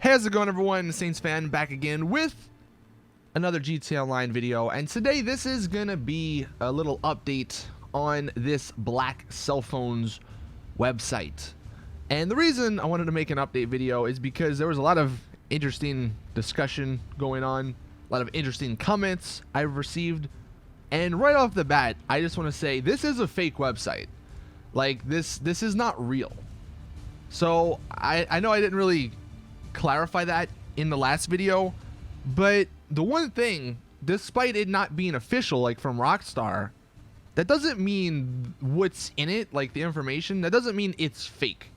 Hey, how's it going, everyone? Saintsfan back again with another GTA Online video, and today this is gonna be a little update on this BlackCellPhones website. And the reason I wanted to make an update video is because there was a lot of interesting discussion going on, a lot of interesting comments I've received, and right off the bat, I just want to say this is a fake website. Like, this is not real. So I know I didn't really clarify that in the last video, but the one thing, despite it not being official, like from Rockstar, that doesn't mean what's in it, like the information, that doesn't mean it's fake.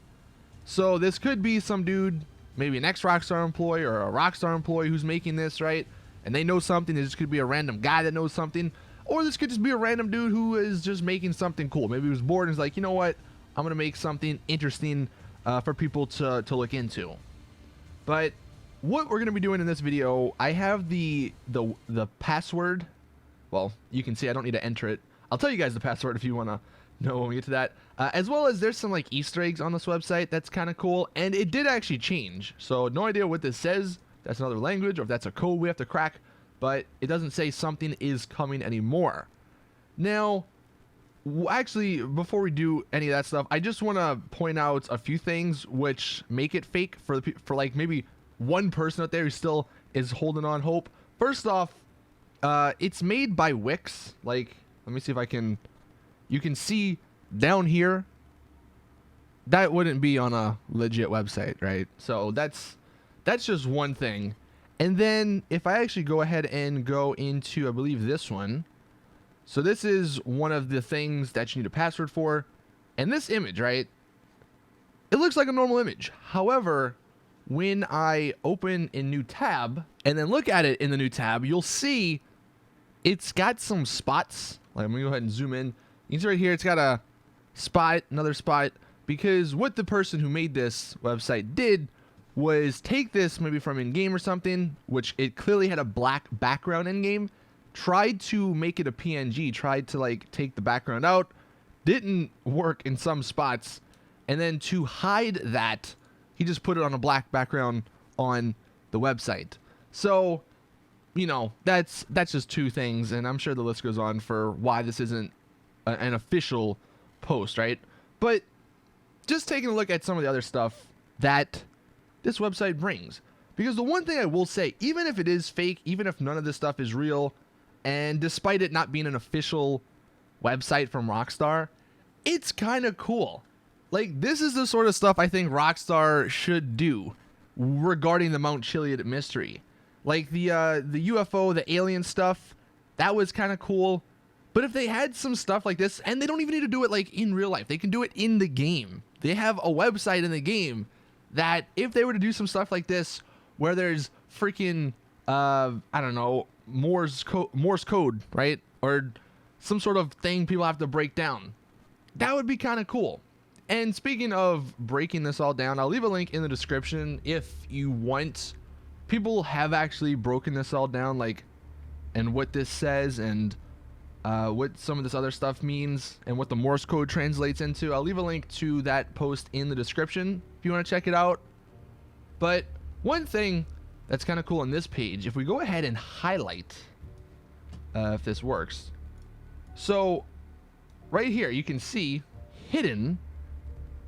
So this could be some dude, maybe an ex-Rockstar employee or a Rockstar employee who's making this, right? And they know something. This could be a random guy that knows something, or this could just be a random dude who is just making something cool. Maybe he was bored and is like, you know what, I'm gonna make something interesting for people to look into. But what we're gonna be doing in this video, I have the password. Well, you can see I don't need to enter it. I'll tell you guys the password if you want to know when we get to that. As well as there's some like Easter eggs on this website that's kind of cool, and it did actually change. So no idea what this says. That's another language, or if that's a code we have to crack. But it doesn't say something is coming anymore. Now, actually, before we do any of that stuff, I just want to point out a few things which make it fake for like maybe one person out there who still is holding on hope. First off, it's made by Wix. Like, let me see if I can. You can see down here. That wouldn't be on a legit website, right? So that's just one thing. And then if I actually go ahead and go into, I believe, this one. So this is one of the things that you need a password for. And this image, right? It looks like a normal image. However, when I open a new tab and then look at it in the new tab, you'll see it's got some spots. Like, I'm gonna go ahead and zoom in. You can see right here, it's got a spot, another spot, because what the person who made this website did was take this maybe from in-game or something, which it clearly had a black background in-game, tried to make it a PNG, tried to like take the background out, didn't work in some spots, and then to hide that, he just put it on a black background on the website. So, you know, that's just two things, and I'm sure the list goes on for why this isn't an official post, right? But just taking a look at some of the other stuff that this website brings, because the one thing I will say, even if it is fake, even if none of this stuff is real, and despite it not being an official website from Rockstar, it's kind of cool. Like, this is the sort of stuff I think Rockstar should do regarding the Mount Chiliad mystery. Like the UFO, the alien stuff, that was kind of cool. But if they had some stuff like this, and they don't even need to do it like in real life, they can do it in the game. They have a website in the game that if they were to do some stuff like this, where there's freaking, I don't know, Morse code, right? Or some sort of thing people have to break down. That would be kind of cool. And speaking of breaking this all down, I'll leave a link in the description if you want. People have actually broken this all down, like, and what this says, and what some of this other stuff means, and what the Morse code translates into. I'll leave a link to that post in the description if you want to check it out. But one thing that's kind of cool on this page, if we go ahead and highlight, if this works. So right here, you can see hidden,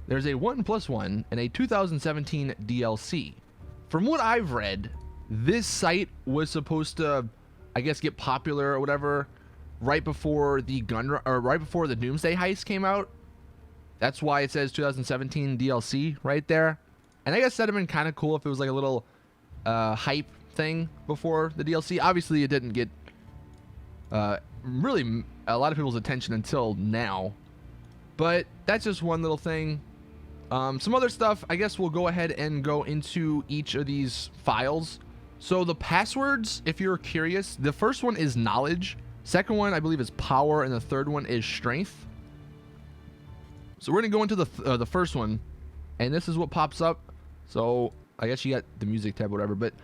there's a 1+1 and a 2017 DLC. From what I've read, this site was supposed to, I guess, get popular or whatever right before the right before the Doomsday Heist came out. That's why it says 2017 DLC right there. And I guess that'd have been kind of cool if it was like a little hype thing before the DLC. Obviously, it didn't get really a lot of people's attention until now. But that's just one little thing. Some other stuff, I guess we'll go ahead and go into each of these files. So the passwords, if you're curious, the first one is knowledge. Second one, I believe, is power, and the third one is strength. So we're gonna go into the first one, and this is what pops up. So I guess you got the music tab, whatever, but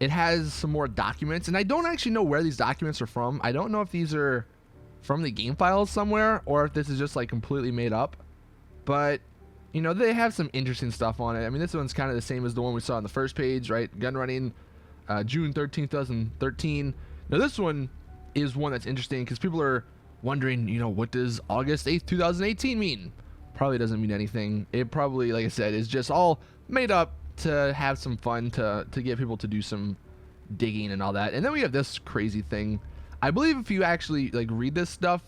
it has some more documents, and I don't actually know where these documents are from. I don't know if these are from the game files somewhere, or if this is just like completely made up. But you know, they have some interesting stuff on it. I mean, this one's kind of the same as the one we saw on the first page, right? Gun running, June 13th, 2013. Now this one is one that's interesting because people are wondering, you know, what does August 8th, 2018 mean? Probably doesn't mean anything. It probably, like I said, is just all made up to have some fun, to get people to do some digging and all that. And then we have this crazy thing. I believe if you actually like read this stuff,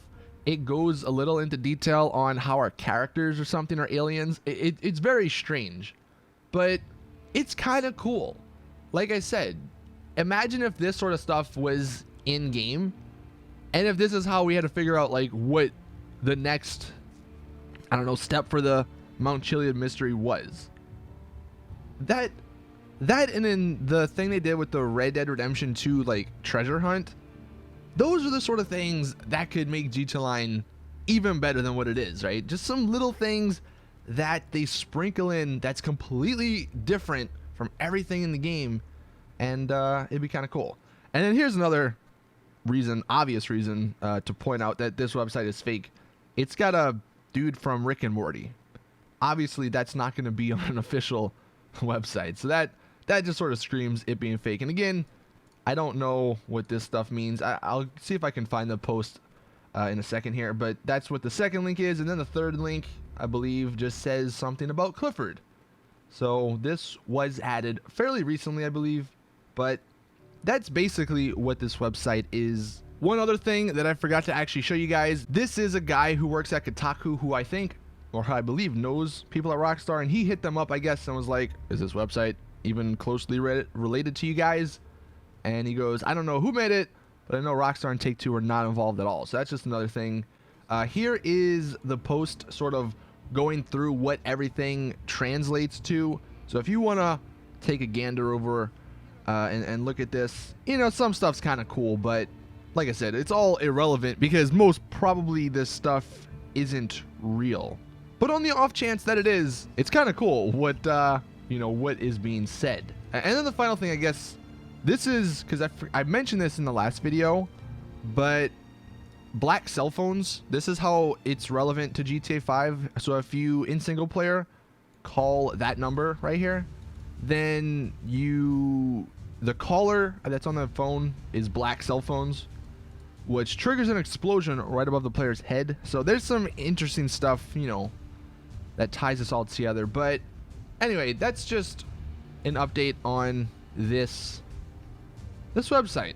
it goes a little into detail on how our characters or something are aliens. It's very strange, but it's kind of cool. Like I said, imagine if this sort of stuff was in game, and if this is how we had to figure out like what the next, I don't know, step for the Mount Chiliad mystery was. That and then the thing they did with the Red Dead Redemption 2 like treasure hunt, those are the sort of things that could make GTA Online even better than what it is, right? Just some little things that they sprinkle in that's completely different from everything in the game, and it'd be kind of cool. And then here's another reason, obvious reason, to point out that this website is fake. It's got a dude from Rick and Morty. Obviously, that's not going to be on an official website, so that just sort of screams it being fake. And again, I don't know what this stuff means. I'll see if I can find the post in a second here, but that's what the second link is. And then the third link, I believe, just says something about Clifford. So this was added fairly recently, I believe, but that's basically what this website is. One other thing that I forgot to actually show you guys, this is a guy who works at Kotaku who I think, or I believe, knows people at Rockstar, and he hit them up, I guess, and was like, is this website even closely related to you guys? And he goes, I don't know who made it, but I know Rockstar and Take-Two are not involved at all. So that's just another thing. Here is the post sort of going through what everything translates to. So if you want to take a gander over and look at this, you know, some stuff's kind of cool, but like I said, it's all irrelevant because most probably this stuff isn't real. But on the off chance that it is, it's kind of cool what, you know, what is being said. And then the final thing, I guess, this is, because I mentioned this in the last video, but BlackCellPhones, this is how it's relevant to GTA 5. So if you, in single player, call that number right here, then the caller that's on the phone is BlackCellPhones, which triggers an explosion right above the player's head. So there's some interesting stuff, you know, that ties us all together. But anyway, that's just an update on this website.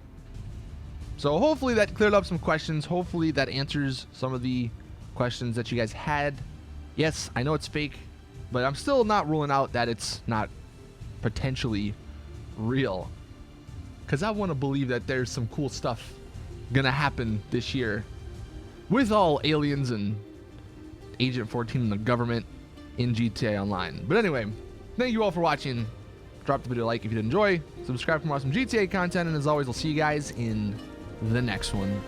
So hopefully that cleared up some questions. Hopefully that answers some of the questions that you guys had. Yes, I know it's fake, but I'm still not ruling out that it's not potentially real, because I want to believe that there's some cool stuff gonna happen this year with all aliens and Agent 14 and the government in GTA Online. But anyway, thank you all for watching. Drop the video a like if you did enjoy. Subscribe for more awesome GTA content. And as always, I'll see you guys in the next one.